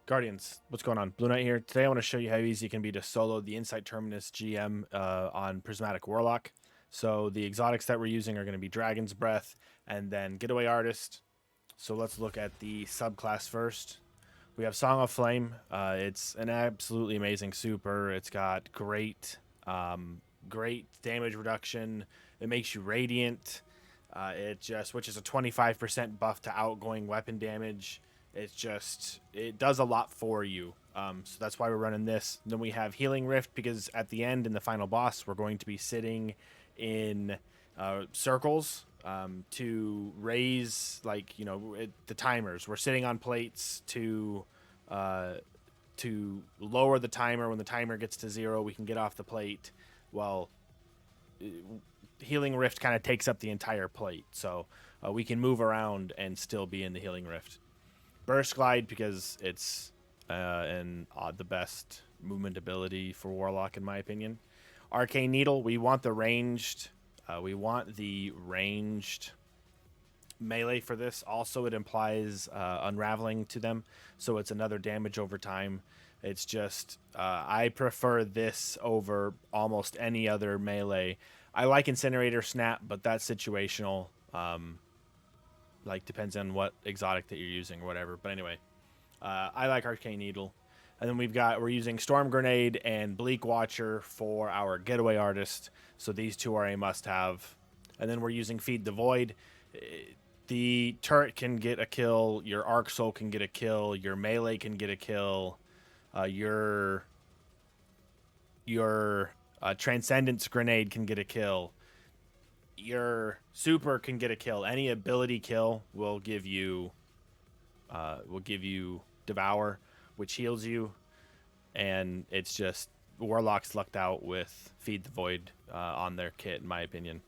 Guardians, what's going on? Blue Knight here. Today I want to show you how easy it can be to solo the Insight Terminus GM on Prismatic Warlock. So the exotics that we're using are going to be Dragon's Breath and then Getaway Artist. So let's look at the subclass first. We have Song of Flame. It's an absolutely amazing super. It's got great damage reduction. It makes you radiant. Which is a 25% buff to outgoing weapon damage. It does a lot for you. So that's why we're running this. Then we have Healing Rift because at the end in the final boss, we're going to be sitting in circles to raise, the timers. We're sitting on plates to lower the timer. When the timer gets to 0, we can get off the plate. Well, Healing Rift kind of takes up the entire plate, so we can move around and still be in the Healing Rift. Burst Glide because it's the best movement ability for Warlock in my opinion. Arcane Needle, we want the ranged melee for this. Also, it implies unraveling to them, so it's another damage over time. It's just I prefer this over almost any other melee. I like Incinerator Snap, but that's situational. Depends on what exotic that you're using or whatever. But anyway, I like Arcane Needle. And then we're using Storm Grenade and Bleak Watcher for our Getaway Artist. So these two are a must-have. And then we're using Feed the Void. The turret can get a kill. Your Arc Soul can get a kill. Your melee can get a kill. Your Transcendence Grenade can get a kill. Your super can get a kill. Any ability kill will give you Devour, which heals you, and it's just Warlock's lucked out with Feed the Void on their kit, in my opinion.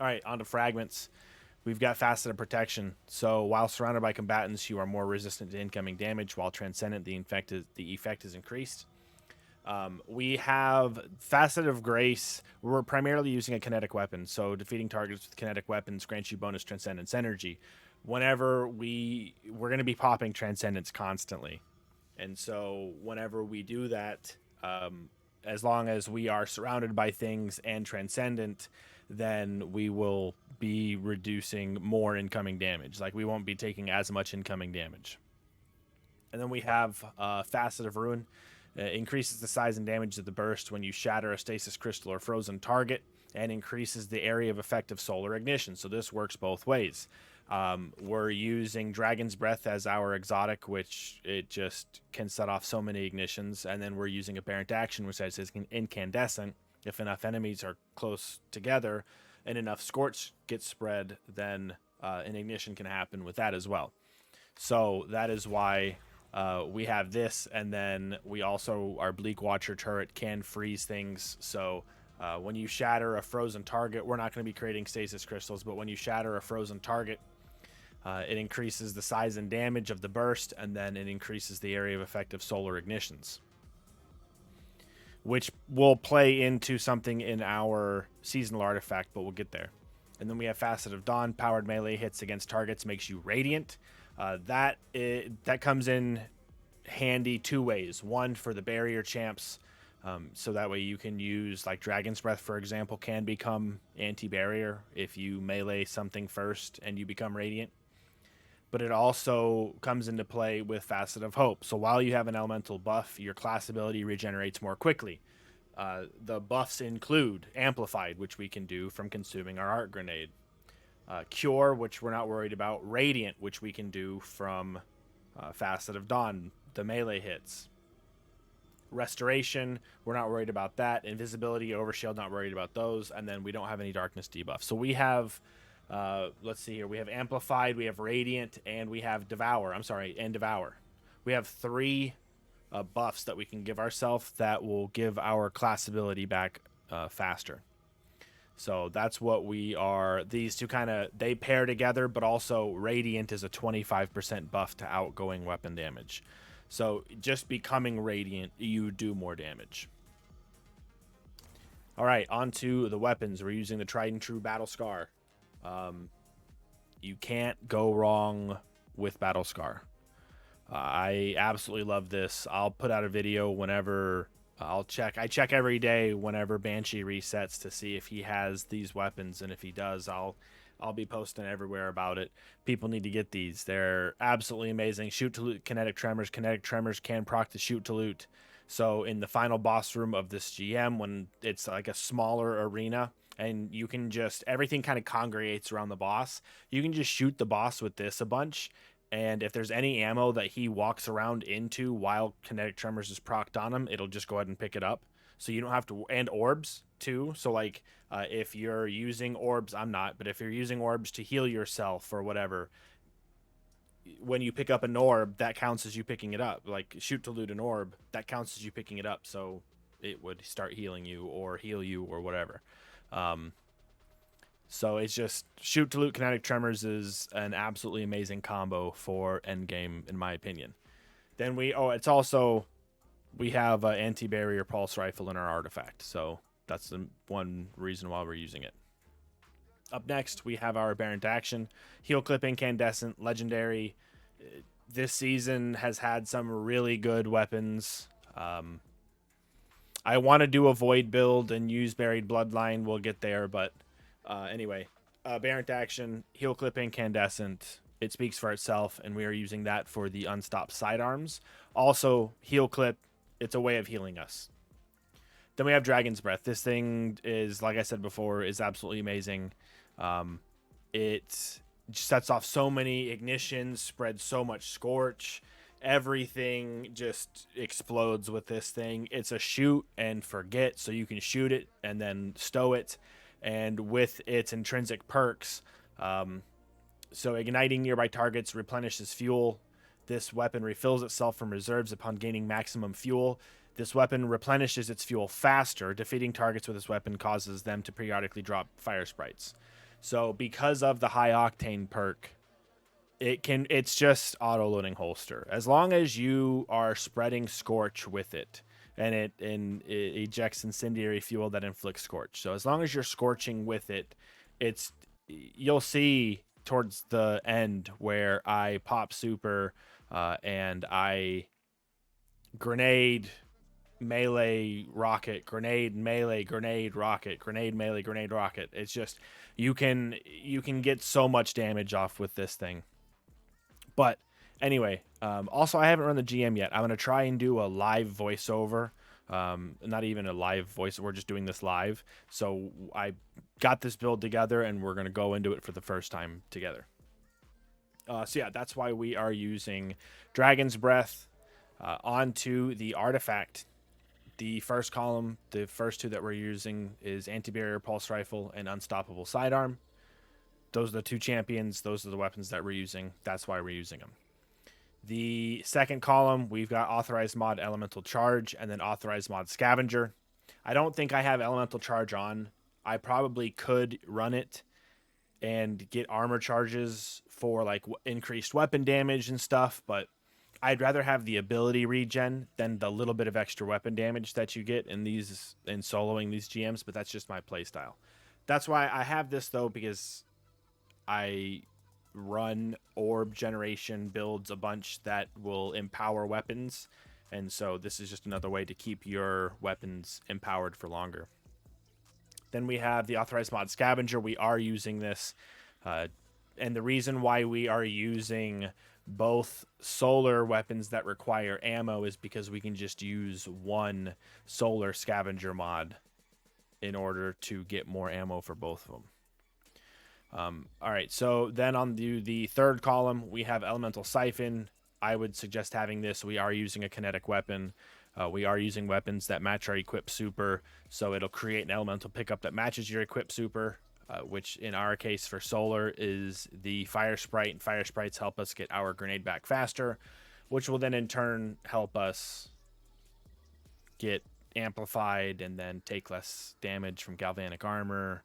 All right, on to fragments. We've got Faceted Protection. So while surrounded by combatants, you are more resistant to incoming damage. While Transcendent, the effect is increased. We have Facet of Grace. We're primarily using a kinetic weapon, so defeating targets with kinetic weapons grants you bonus Transcendence energy. Whenever we're going to be popping Transcendence constantly, and so whenever we do that, as long as we are surrounded by things and Transcendent, then we will be reducing more incoming damage. Like, we won't be taking as much incoming damage. And then we have Facet of Ruin. Increases the size and damage of the burst when you shatter a stasis crystal or frozen target, and increases the area of effective solar ignition. So this works both ways. We're using Dragon's Breath as our exotic, which it just can set off so many ignitions. And then we're using Aberrant Action, which says incandescent. If enough enemies are close together and enough scorch gets spread, then an ignition can happen with that as well. So that is why we have this, and then we also, our Bleak Watcher turret can freeze things. So when you shatter a frozen target, we're not going to be creating stasis crystals, but when you shatter a frozen target, it increases the size and damage of the burst, and then it increases the area of effective solar ignitions, which will play into something in our seasonal artifact, but we'll get there. And then we have Facet of Dawn. Powered melee hits against targets makes you radiant. That comes in handy two ways. One, for the barrier champs, so that way you can use, like, Dragon's Breath, for example, can become anti-barrier if you melee something first and you become radiant. But it also comes into play with Facet of Hope. So while you have an elemental buff, your class ability regenerates more quickly. The buffs include Amplified, which we can do from consuming our Art Grenade. Cure, which we're not worried about. Radiant, which we can do from Facet of Dawn, the melee hits. Restoration, we're not worried about that. Invisibility, Overshield, not worried about those. And then we don't have any darkness debuff. So we have, let's see here, we have Amplified, we have Radiant, and we have Devour. We have 3 buffs that we can give ourselves that will give our class ability back faster. So that's what we are. These two they pair together, but also Radiant is a 25% buff to outgoing weapon damage. So just becoming Radiant, you do more damage. All right, on to the weapons. We're using the Tried and True Battle Scar. You can't go wrong with Battle Scar. I absolutely love this. I'll put out a video whenever I check every day whenever Banshee resets to see if he has these weapons, and if he does, I'll be posting everywhere about it. People need to get these. They're absolutely amazing. Shoot to loot kinetic tremors. Kinetic tremors can proc to shoot to loot. So in the final boss room of this GM, when it's like a smaller arena, and you can just everything kind of congregates around the boss, you can just shoot the boss with this a bunch, and if there's any ammo that he walks around into while kinetic tremors is procced on him, it'll just go ahead and pick it up. So you don't have to, and orbs too. So like if you're using orbs, I'm not, but if you're using orbs to heal yourself or whatever, when you pick up an orb, that counts as you picking it up. Like shoot to loot an orb, that counts as you picking it up. So it would start healing you or heal you or whatever. Um, so it's just shoot to loot kinetic tremors is an absolutely amazing combo for endgame, in my opinion. Then it's also, we have anti-barrier pulse rifle in our artifact, so that's the one reason why we're using it. Up next, we have our aberrant action, heel clip incandescent, legendary. This season has had some really good weapons. I want to do a void build and use buried bloodline. We'll get there, but anyway, aberrant action, heel clip incandescent. It speaks for itself, and we are using that for the Unstop sidearms. Also, heel clip, it's a way of healing us. Then we have Dragon's Breath. This thing is, like I said before, is absolutely amazing. It sets off so many ignitions, spreads so much scorch. Everything just explodes with this thing. It's a shoot and forget, so you can shoot it and then stow it. And with its intrinsic perks, so igniting nearby targets replenishes fuel. This weapon refills itself from reserves upon gaining maximum fuel. This weapon replenishes its fuel faster. Defeating targets with this weapon causes them to periodically drop fire sprites. So because of the high octane perk, it's just auto loading holster. As long as you are spreading scorch with it, and it ejects incendiary fuel that inflicts scorch. So as long as you're scorching with it, you'll see towards the end where I pop super and I grenade melee rocket, grenade melee, grenade rocket, grenade melee, grenade rocket. It's just you can get so much damage off with this thing. But anyway, also I haven't run the GM yet. I'm gonna try and do a live voiceover. Not even a live voice. We're just doing this live. So I got this build together, and we're gonna go into it for the first time together. So yeah, that's why we are using Dragon's Breath onto the artifact. The first column, the first two that we're using is Anti-Barrier Pulse Rifle and Unstoppable Sidearm. Those are the two champions. Those are the weapons that we're using. That's why we're using them. The second column, we've got Authorized Mod Elemental Charge and then Authorized Mod Scavenger. I don't think I have Elemental Charge on. I probably could run it and get armor charges for like increased weapon damage and stuff, but I'd rather have the ability regen than the little bit of extra weapon damage that you get in soloing these GMs, but that's just my playstyle. That's why I have this though, because I run orb generation builds a bunch that will empower weapons, and so this is just another way to keep your weapons empowered for longer. Then we have the Authorized Mod Scavenger. We are using this, and the reason why we are using both solar weapons that require ammo is because we can just use one solar scavenger mod in order to get more ammo for both of them. All right, so then on the third column, we have Elemental Siphon. I would suggest having this. We are using a kinetic weapon. We are using weapons that match our equip super, so it'll create an elemental pickup that matches your equip super, which in our case for solar is the fire sprite, and fire sprites help us get our grenade back faster, which will then in turn help us get amplified and then take less damage from galvanic armor,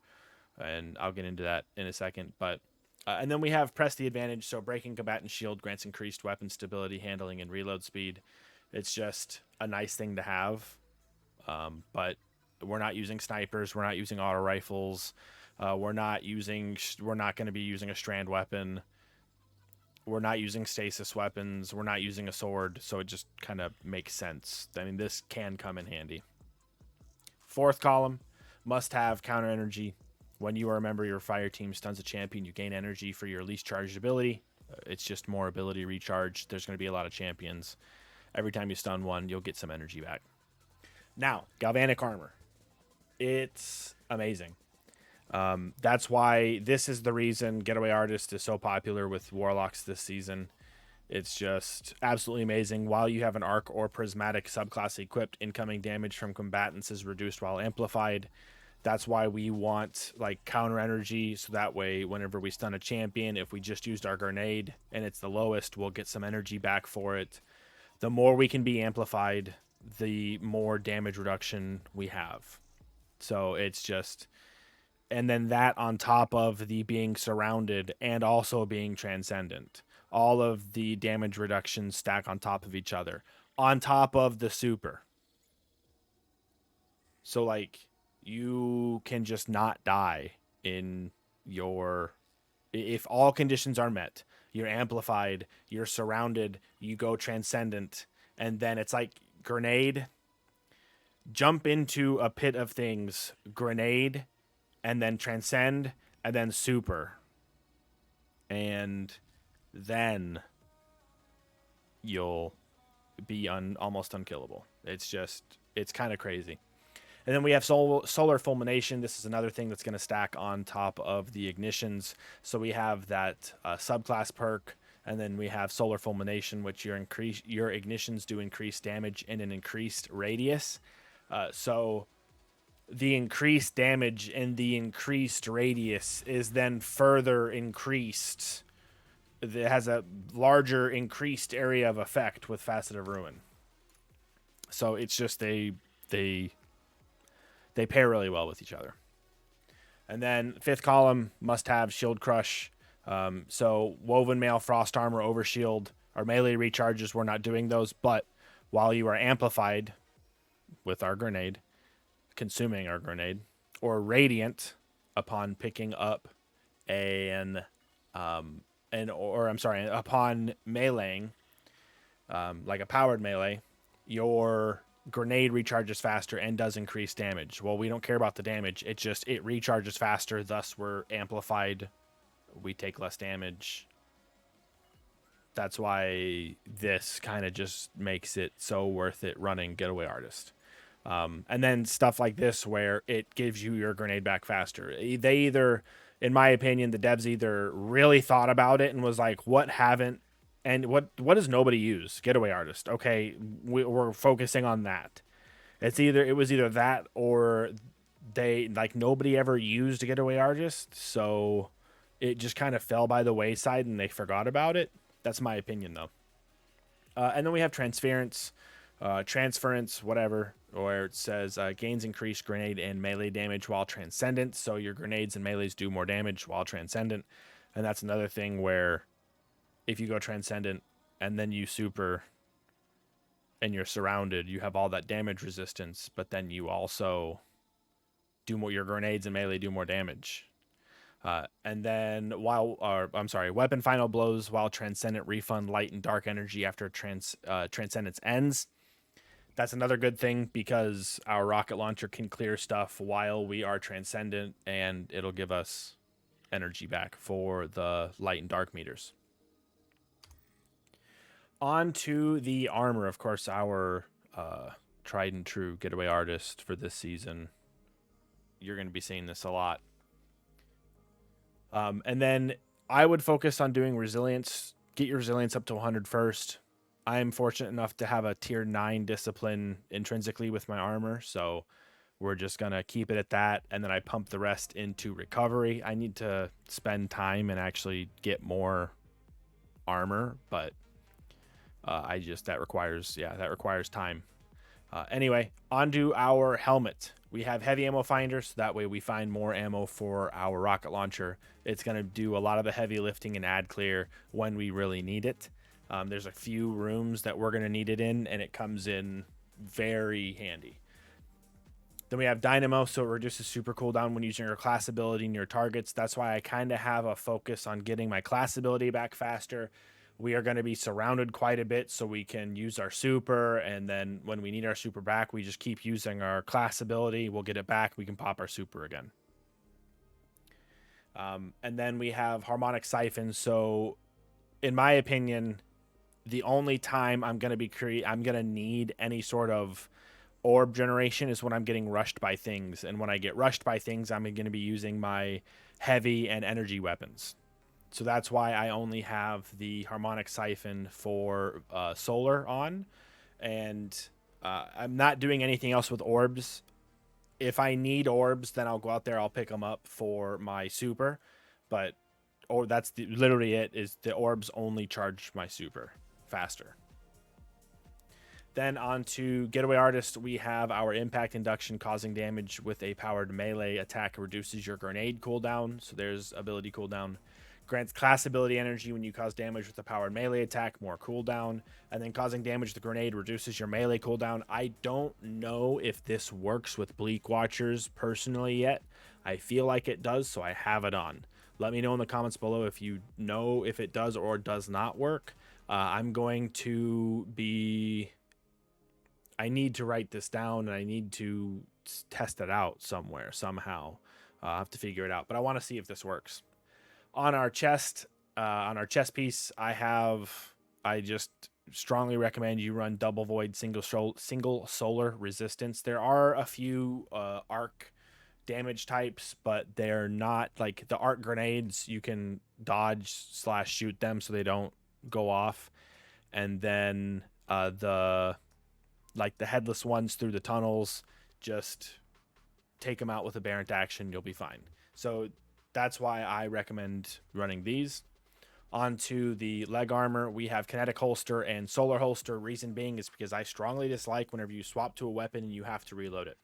and I'll get into that in a second. But and then we have Press the Advantage, so Breaking Combatant Shield grants increased weapon stability, handling, and reload speed. It's just a nice thing to have, but we're not using snipers, we're not using auto rifles, we're not going to be using a strand weapon. We're not using stasis weapons. We're not using a sword, so it just kind of makes sense. I mean, this can come in handy. Fourth column, must have counter energy. When you are a member of your fire team stuns a champion, you gain energy for your least charged ability. It's just more ability recharge. There's going to be a lot of champions. Every time you stun one, you'll get some energy back. Now, galvanic armor. It's amazing. That's why this is the reason Getaway Artist is so popular with Warlocks this season. It's just absolutely amazing. While you have an arc or prismatic subclass equipped, incoming damage from combatants is reduced while amplified. That's why we want like counter energy, so that way whenever we stun a champion, if we just used our grenade and it's the lowest, we'll get some energy back for it. The more we can be amplified, the more damage reduction we have. So it's just, and then that on top of the being surrounded and also being transcendent. All of the damage reductions stack on top of each other, on top of the super. So, like, you can just not die in your. If all conditions are met, you're amplified, you're surrounded, you go transcendent, and then it's like grenade, jump into a pit of things, grenade, and then transcend, and then super. And then you'll be almost unkillable. It's kind of crazy. And then we have solar fulmination. This is another thing that's going to stack on top of the ignitions. So we have that subclass perk, and then we have solar fulmination, which your ignitions do increase damage in an increased radius. So the increased damage and the increased radius is then further increased. It has a larger increased area of effect with Facet of Ruin. So it's just they pair really well with each other. And then fifth column, must have Shield Crush. So Woven Mail, Frost Armor, Overshield are melee recharges. We're not doing those, but while you are amplified with our grenade, consuming our grenade, or Radiant upon picking up upon meleeing, like a powered melee, your grenade recharges faster and does increase damage. Well, we don't care about the damage. It recharges faster, thus we're amplified. We take less damage. That's why this kind of just makes it so worth it running Getaway Artist. And then stuff like this where it gives you your grenade back faster. They either, in my opinion, the devs either really thought about it and was like, what does nobody use? Getaway Artist. Okay, we're focusing on that. It was either that or nobody ever used Getaway Artist, so it just kind of fell by the wayside and they forgot about it. That's my opinion, though. And then we have transference, whatever, where it says gains increased grenade and melee damage while transcendent. So your grenades and melees do more damage while transcendent. And that's another thing where if you go transcendent and then you super and you're surrounded, you have all that damage resistance, but then you also do more, your grenades and melee do more damage. And then weapon final blows while transcendent refund light and dark energy after transcendence ends. That's another good thing because our rocket launcher can clear stuff while we are transcendent, and it'll give us energy back for the light and dark meters. On to the armor, of course, our tried and true Getaway Artist for this season. You're going to be seeing this a lot. And then I would focus on doing resilience. Get your resilience up to 100 first. I am fortunate enough to have a tier 9 discipline intrinsically with my armor, so we're just going to keep it at that, and then I pump the rest into recovery. I need to spend time and actually get more armor, but that requires time. Anyway, onto our helmet. We have heavy ammo finder, so that way we find more ammo for our rocket launcher. It's going to do a lot of the heavy lifting and ad clear when we really need it. There's a few rooms that we're going to need it in, and it comes in very handy. Then we have Dynamo, so it reduces super cooldown when using your class ability near targets. That's why I kind of have a focus on getting my class ability back faster. We are going to be surrounded quite a bit, so we can use our super, and then when we need our super back, we just keep using our class ability. We'll get it back. We can pop our super again. And then we have Harmonic Siphon. So, in my opinion, the only time I'm going to need any sort of orb generation is when I'm getting rushed by things, and when I get rushed by things, I'm going to be using my heavy and energy weapons. So that's why I only have the Harmonic Siphon for solar on, and I'm not doing anything else with orbs. If I need orbs, then I'll go out there, I'll pick them up for my super, but that's literally it. Is the orbs only charge my super faster. Then on to Getaway Artist, we have our Impact Induction, causing damage with a powered melee attack, reduces your grenade cooldown. So there's ability cooldown. Grants class ability energy when you cause damage with a powered melee attack, more cooldown. And then causing damage with the grenade reduces your melee cooldown. I don't know if this works with Bleak Watchers personally yet. I feel like it does, so I have it on. Let me know in the comments below if you know if it does or does not work. I'm going to be... I need to write this down, and I need to test it out somewhere, somehow. I'll have to figure it out, but I want to see if this works. On our chest piece, I just strongly recommend you run Double Void, single solar resistance. There are a few arc damage types, but they're not like the arc grenades. You can dodge / shoot them so they don't go off, and then the headless ones through the tunnels, just take them out with a Aberrant action, you'll be fine. So that's why I recommend running these. Onto the leg armor, we have Kinetic Holster and Solar Holster. Reason being is because I strongly dislike whenever you swap to a weapon and you have to reload it.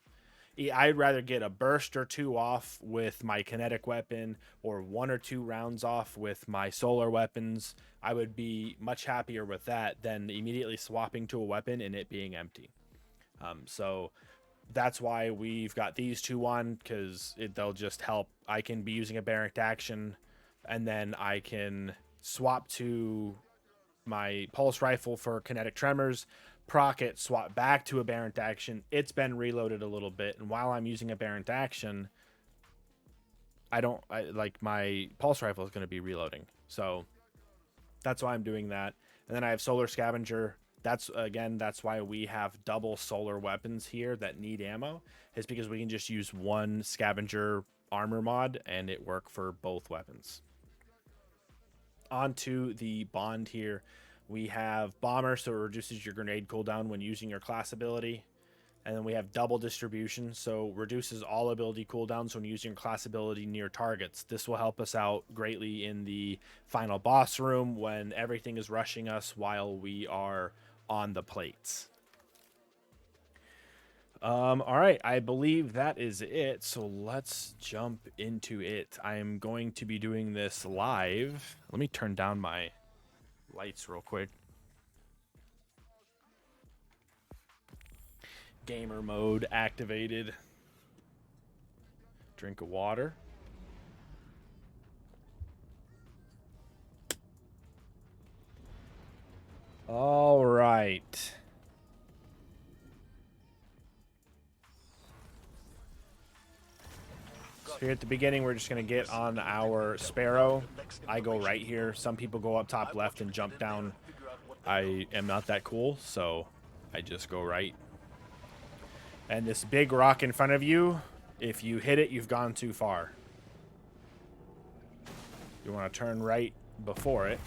I'd rather get a burst or two off with my kinetic weapon, or 1 or 2 rounds off with my solar weapons. I would be much happier with that than immediately swapping to a weapon and it being empty. So that's why we've got these two on, because they'll just help. I can be using a Aberrant action, and then I can swap to my pulse rifle for kinetic tremors, proc it, swap back to Aberrant action. It's been reloaded a little bit, and while I'm using Aberrant action, like my pulse rifle is going to be reloading. So that's why I'm doing that. And then I have Solar Scavenger. That's why we have double solar weapons here that need ammo, is because we can just use one Scavenger armor mod and it work for both weapons. Onto the bond here, we have Bomber, so it reduces your grenade cooldown when using your class ability. And then we have Double Distribution, so reduces all ability cooldowns when using your class ability near targets. This will help us out greatly in the final boss room when everything is rushing us while we are on the plates. All right, I believe that is it, so let's jump into it. I am going to be doing this live. Let me turn down my lights real quick. Gamer mode activated. Drink of water. All right. So here at the beginning, we're just going to get on our s.a.b.e.r. I go right here. Some people go up top left and jump down. I am not that cool, so I just go right. And this big rock in front of you, if you hit it, you've gone too far. You want to turn right before it.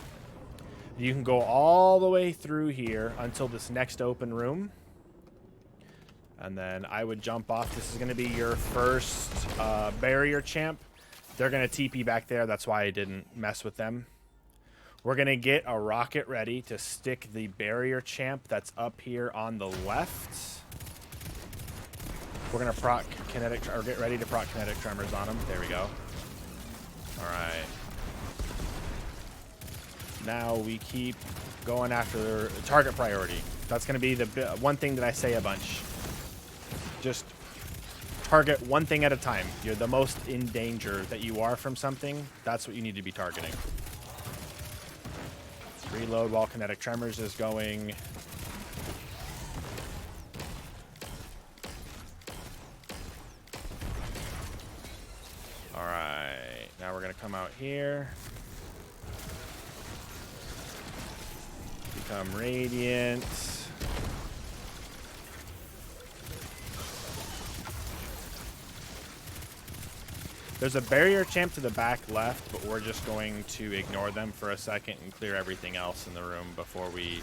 You can go all the way through here until this next open room. And then I would jump off. This is going to be your first barrier champ. They're going to TP back there. That's why I didn't mess with them. We're going to get a rocket ready to stick the barrier champ that's up here on the left. We're going to proc kinetic, or get ready to proc kinetic tremors on them. There we go. All right. Now we keep going after target priority. That's going to be the one thing that I say a bunch. Just target one thing at a time. You're the most in danger that you are from something. That's what you need to be targeting. Reload while kinetic tremors is going. All right, now we're gonna come out here. Become radiant. There's a barrier champ to the back left, but we're just going to ignore them for a second and clear everything else in the room before we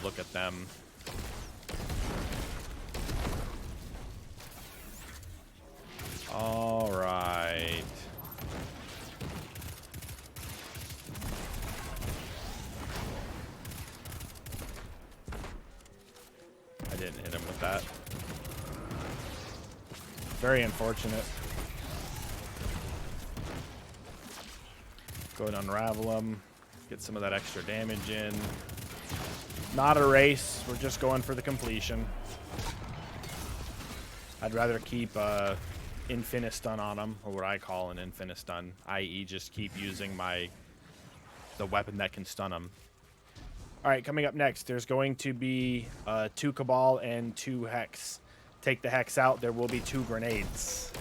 look at them. All right. I didn't hit him with that. Very unfortunate. Go and unravel them. Get some of that extra damage in. Not a race. We're just going for the completion. I'd rather keep infinite stun on them, or what I call an infinite stun, i.e. just keep using the weapon that can stun them. All right, coming up next, there's going to be 2 Cabal and 2 Hex. Take the Hex out, there will be 2 grenades.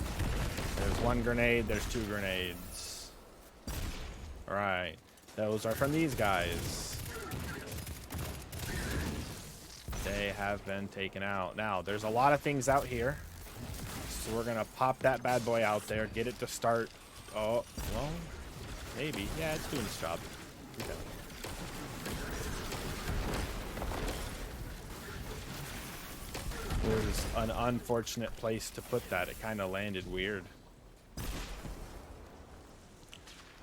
There's 1 grenade, there's 2 grenades. All right, those are from these guys. They have been taken out. Now, there's a lot of things out here. So we're going to pop that bad boy out there, get it to start. Oh, well, maybe. Yeah, it's doing its job. Okay. It was an unfortunate place to put that. It kind of landed weird.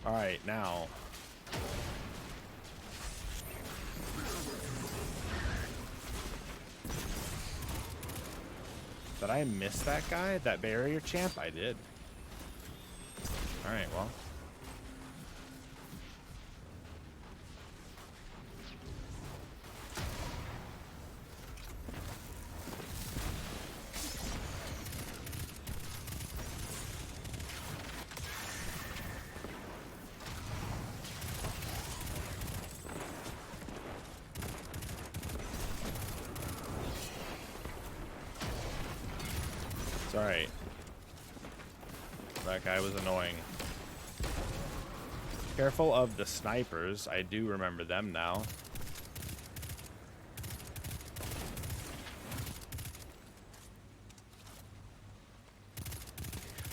All right, now. Did I miss that guy? That barrier champ? I did. All right, well. It's all right. That guy was annoying. Careful of the snipers. I do remember them now.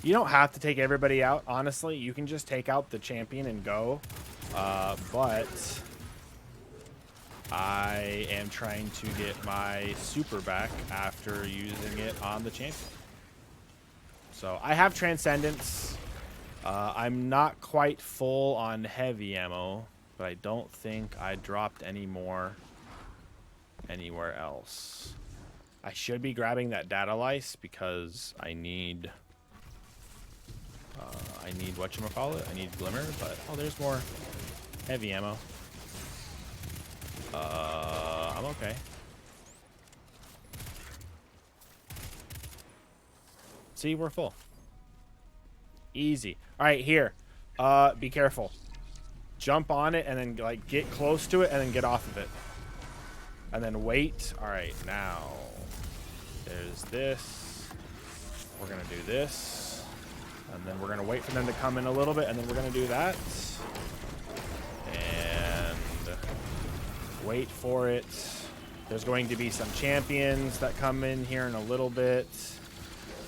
You don't have to take everybody out, honestly. You can just take out the champion and go. But I am trying to get my super back after using it on the champion. So I have Transcendence. I'm not quite full on heavy ammo, but I don't think I dropped any more anywhere else. I should be grabbing that data lice because I need whatchamacallit. I need Glimmer, but oh, there's more heavy ammo. I'm okay. See, we're full. Easy. All right, here. Be careful. Jump on it and then like get close to it and then get off of it. And then wait. All right, now there's this. We're gonna do this. And then we're gonna wait for them to come in a little bit and then we're gonna do that. And wait for it. There's going to be some champions that come in here in a little bit.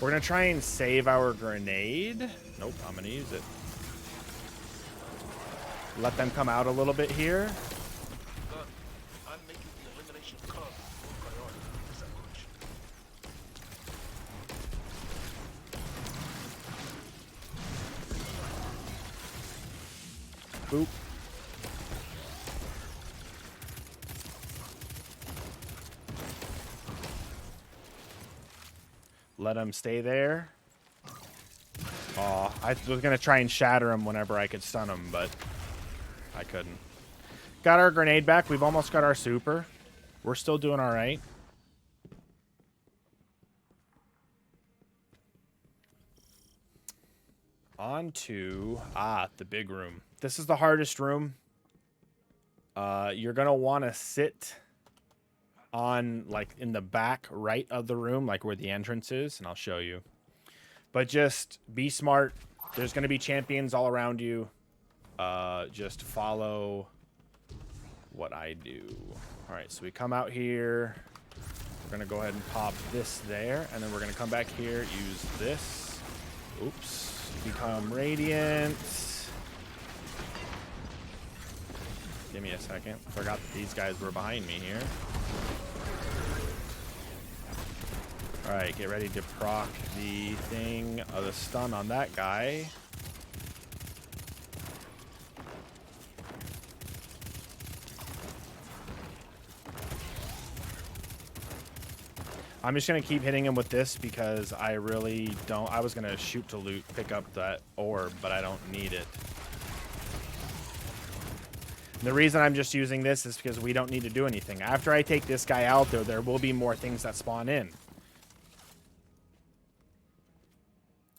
We're going to try and save our grenade. Nope, I'm going to use it. Let them come out a little bit here. I'm making the elimination card priority. Boop. Let him stay there. Oh, I was going to try and shatter him whenever I could stun him, but I couldn't. Got our grenade back. We've almost got our super. We're still doing all right. On to the big room. This is the hardest room. You're gonna want to sit on like in the back right of the room, like where the entrance is, and I'll show you. But just be smart. There's gonna be champions all around you. Just follow what I do. All right, so we come out here. We're gonna go ahead and pop this there, and then we're gonna come back here, use this. Oops. Become radiant. Give me a second. Forgot that these guys were behind me here. Alright, get ready to proc the thing, the stun on that guy. I'm just going to keep hitting him with this because I really don't... I was going to shoot to loot, pick up that orb, but I don't need it. And the reason I'm just using this is because we don't need to do anything. After I take this guy out, there will be more things that spawn in.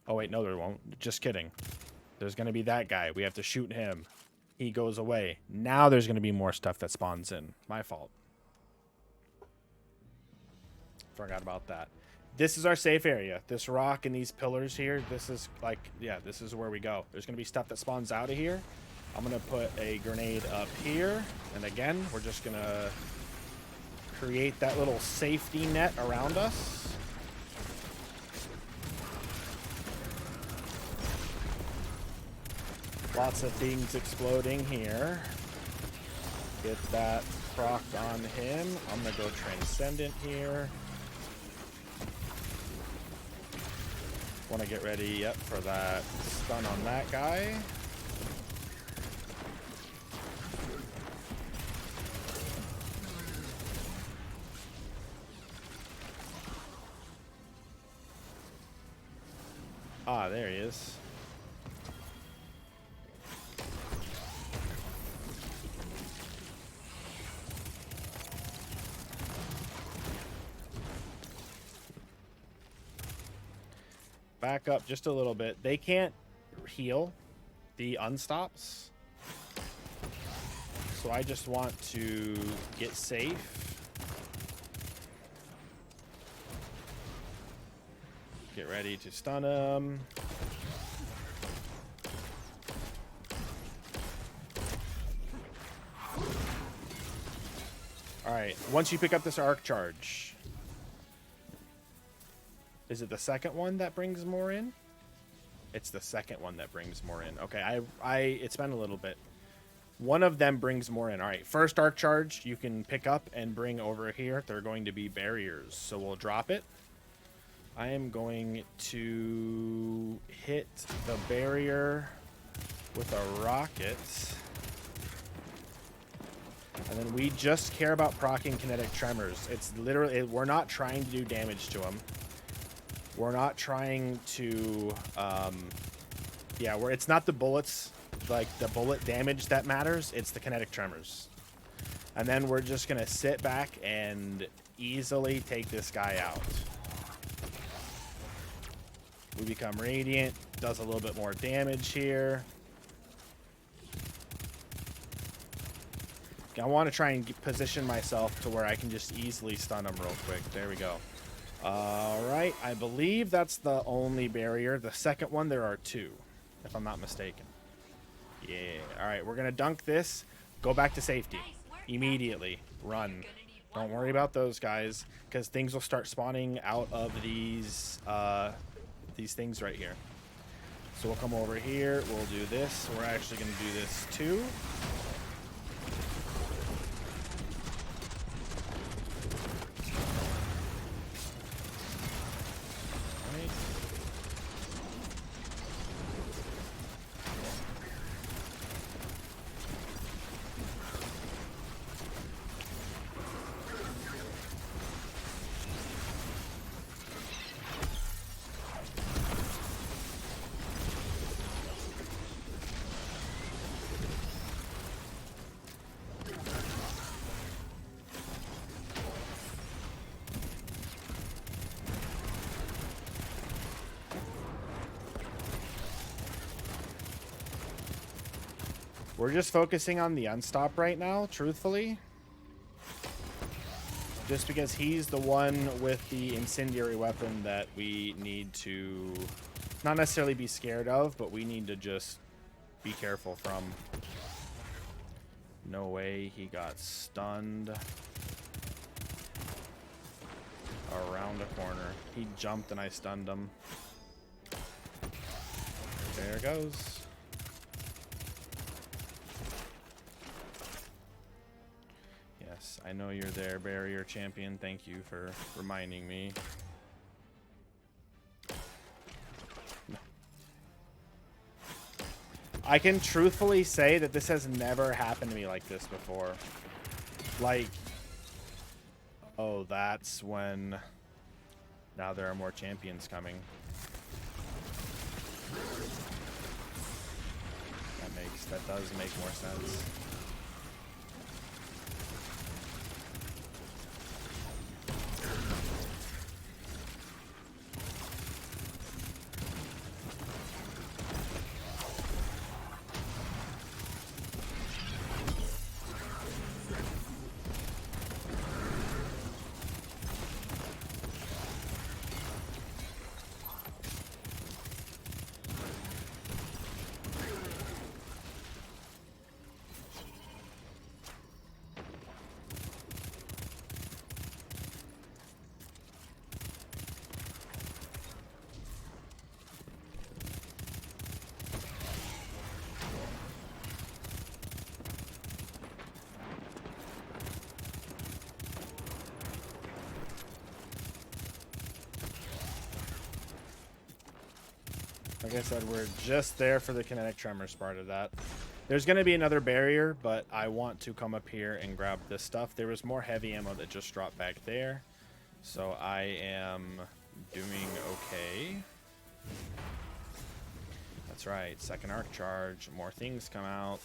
Oh, wait, no, there won't. Just kidding. There's going to be that guy. We have to shoot him. He goes away. Now there's going to be more stuff that spawns in. My fault. Forgot about that. This is our safe area. This rock and these pillars here, this is like, yeah, this is where we go. There's going to be stuff that spawns out of here. I'm going to put a grenade up here. And again, we're just going to create that little safety net around us. Lots of things exploding here. Get that proc on him. I'm going to go Transcendent here. Want to get ready, yep, for that stun on that guy. Ah, there he is. Back up just a little bit. They can't heal the unstops. So I just want to get safe. Get ready to stun him. Alright, once you pick up this arc charge... Is it the second one that brings more in? It's the second one that brings more in. Okay, it's been a little bit. One of them brings more in. All right, first arc charge you can pick up and bring over here. They're going to be barriers, so we'll drop it. I am going to hit the barrier with a rocket. And then we just care about proccing kinetic tremors. It's literally, we're not trying to do damage to them. We're not trying to, it's not the bullets, like the bullet damage that matters. It's the kinetic tremors. And then we're just going to sit back and easily take this guy out. We become radiant, does a little bit more damage here. I want to try and position myself to where I can just easily stun him real quick. There we go. Alright, I believe that's the only barrier. The second one, there are two, if I'm not mistaken. Yeah, alright, we're going to dunk this. Go back to safety. Immediately. Run. Don't worry about those guys, because things will start spawning out of these things right here. So we'll come over here. We'll do this. We're actually going to do this too. We're just focusing on the Unstop right now, truthfully. Just because he's the one with the incendiary weapon that we need to not necessarily be scared of, but we need to just be careful from. No way, he got stunned. Around a corner. He jumped and I stunned him. There goes. Yes, I know you're there, barrier champion. Thank you for reminding me. No. I can truthfully say that this has never happened to me like this before. Like, oh, that's when... Now there are more champions coming. That does make more sense. Like I said, we're just there for the kinetic tremors part of that. There's going to be another barrier, but I want to come up here and grab this stuff. There was more heavy ammo that just dropped back there. So I am doing okay. That's right. Second arc charge. More things come out.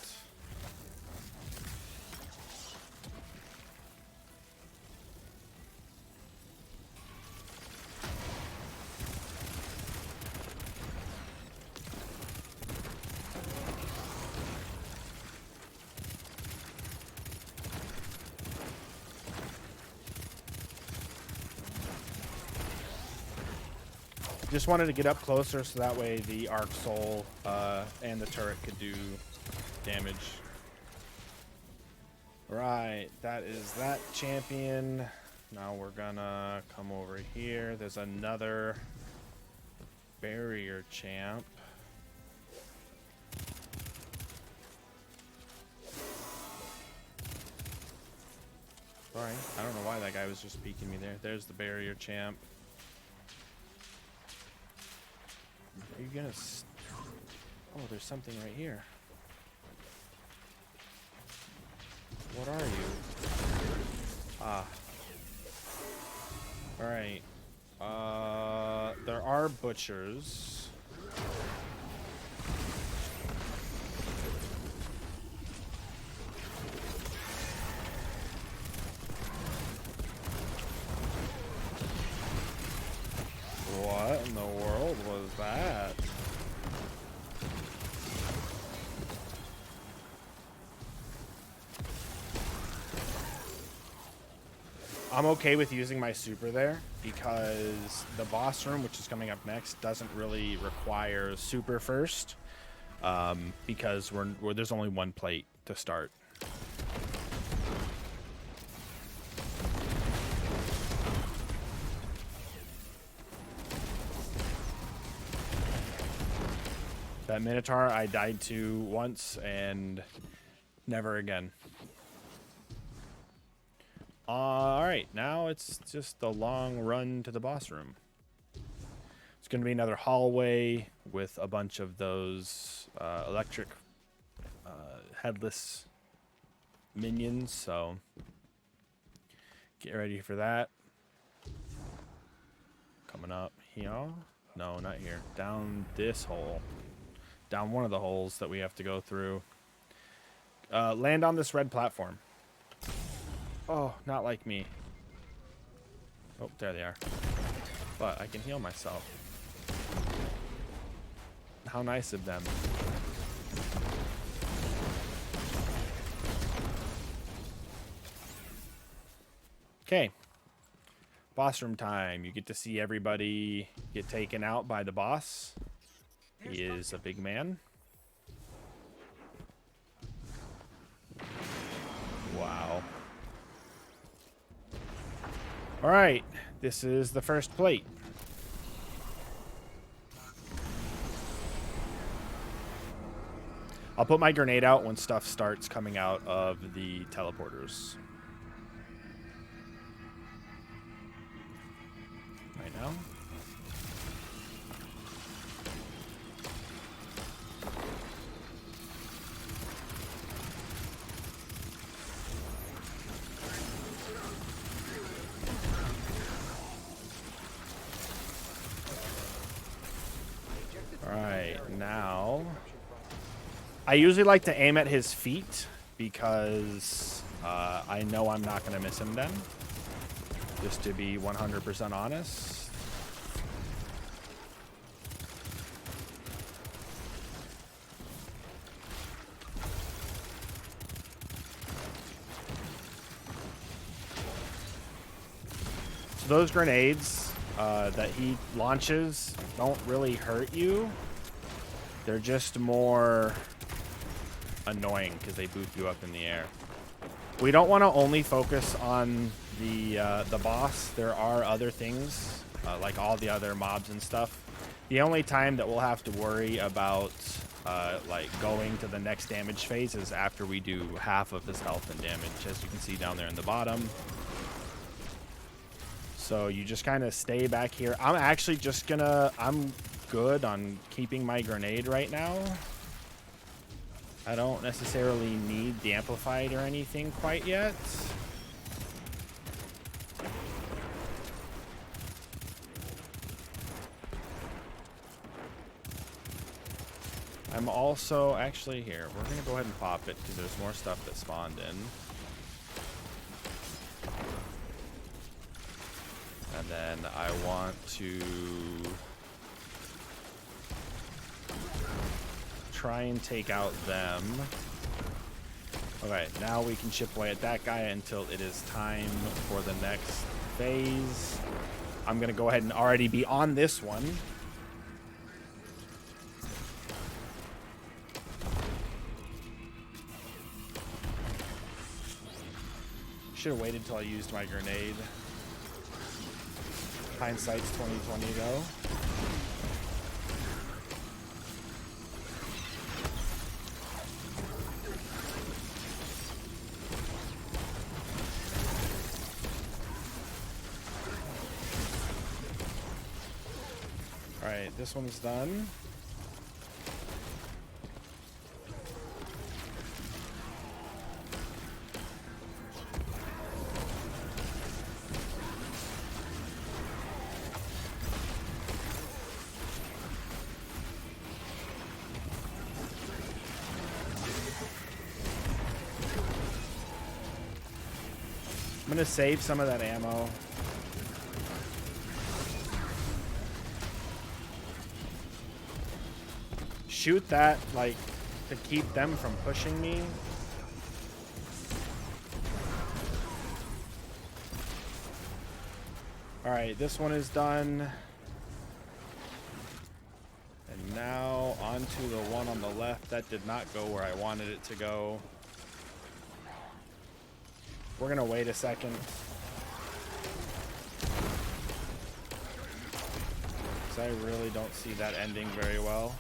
Just wanted to get up closer so that way the Arc Soul and the turret could do damage. Right, that is that champion. Now we're gonna come over here. There's another barrier champ. Sorry, I don't know why that guy was just peeking me there. There's the barrier champ. Are you gonna... Oh, there's something right here. What are you? Ah. Alright. There are butchers. What in the world was that? I'm okay with using my super there because the boss room, which is coming up next, doesn't really require super first because there's only one plate to start. That Minotaur I died to once and never again. Alright, now it's just the long run to the boss room. It's going to be another hallway with a bunch of those electric headless minions, so get ready for that. Coming up here. No, not here. Down this hole. Down one of the holes that we have to go through. Land on this red platform. Oh, not like me. Oh, there they are. But I can heal myself. How nice of them. Okay. Boss room time. You get to see everybody get taken out by the boss. He is a big man. Wow. All right. This is the first plate. I'll put my grenade out when stuff starts coming out of the teleporters. Right now. Alright, now I usually like to aim at his feet because I know I'm not going to miss him then. Just to be 100% honest. So those grenades that he launches don't really hurt you. They're just more annoying because they boot you up in the air. We don't want to only focus on the boss. There are other things, like all the other mobs and stuff. The only time that we'll have to worry about like going to the next damage phase is after we do half of his health and damage, as you can see down there in the bottom. So you just kind of stay back here. I'm actually just gonna... I'm good on keeping my grenade right now. I don't necessarily need the amplified or anything quite yet. I'm also... Actually, here. We're going to go ahead and pop it because there's more stuff that spawned in. And then I want to try and take out them. Okay, now we can chip away at that guy until it is time for the next phase. I'm going to go ahead and already be on this one. Should have waited till I used my grenade. Hindsight's 2020 though. Alright, this one's done. I'm gonna save some of that ammo. Shoot that, like, to keep them from pushing me. Alright, this one is done. And now onto the one on the left. That did not go where I wanted it to go. We're gonna wait a second. Because I really don't see that ending very well.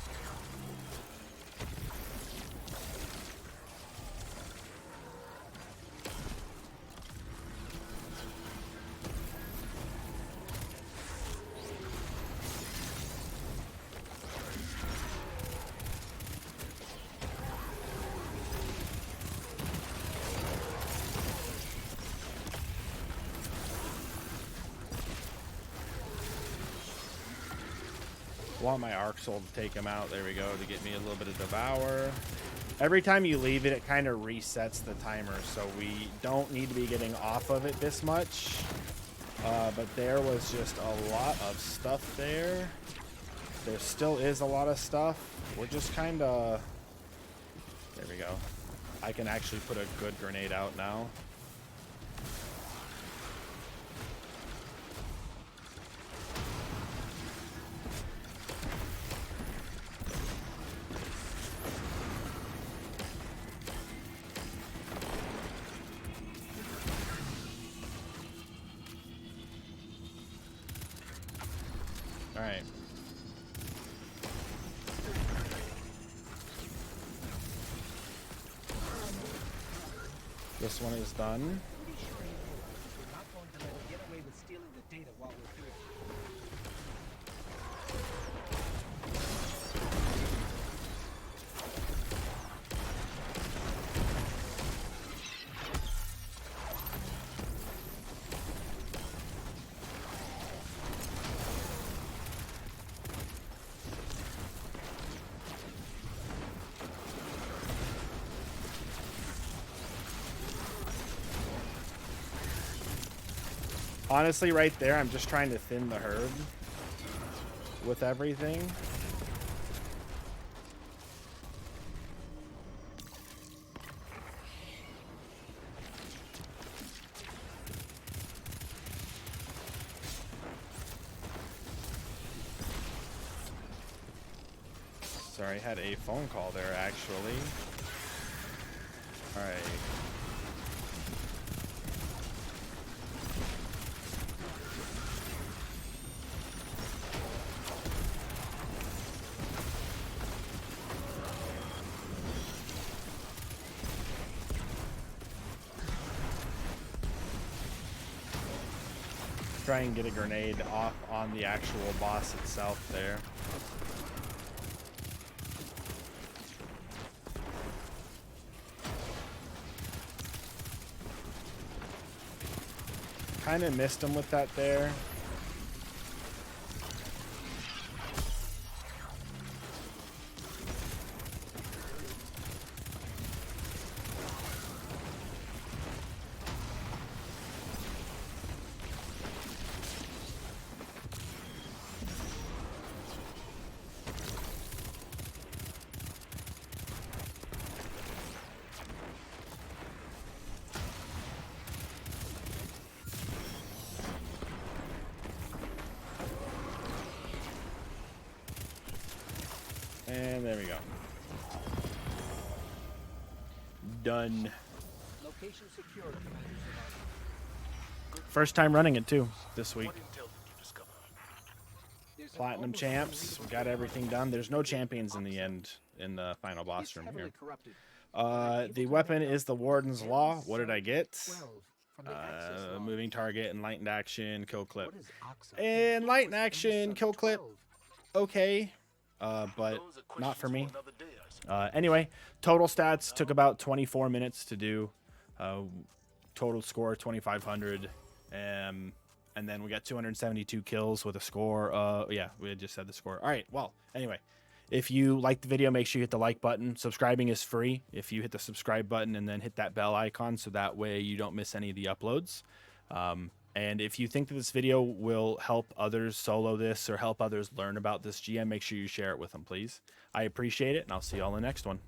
I want my Arc Soul to take him out. There we go, to get me a little bit of Devour. Every time you leave it, it kind of resets the timer, so we don't need to be getting off of it this much. But there was just a lot of stuff there. There still is a lot of stuff. We're just kind of... There we go. I can actually put a good grenade out now. All right. This one is done. Pretty sure he will. We're not going to let him get away with stealing the data while we're here. Honestly, right there, I'm just trying to thin the herd with everything. Sorry, I had a phone call there, actually. All right. Try and get a grenade off on the actual boss itself there. Kind of missed him with that there. And there we go. Done. Location secured, Commander Savant. First time running it too this week. What intel did you discover? There's an Platinum almost champs. We unreadable got code everything on done. There's no Oxide. champions in the end in the final boss It's room heavily here. corrupted. The weapon is the Warden's Law. What did I get? 12 from the access log. Moving target, enlightened action, kill clip. What is Oxide? Enlightened action, kill clip. 12. Okay, but Those are not for questions me. another day, I suppose. Anyway, total stats took about 24 minutes to do. Total score 2,500. And then we got 272 kills with a score. Yeah, we had just said the score. All right. Well, anyway, if you liked the video, make sure you hit the like button. Subscribing is free. If you hit the subscribe button and then hit that bell icon, so that way you don't miss any of the uploads. And if you think that this video will help others solo this or help others learn about this GM, make sure you share it with them, please. I appreciate it, and I'll see you all in the next one.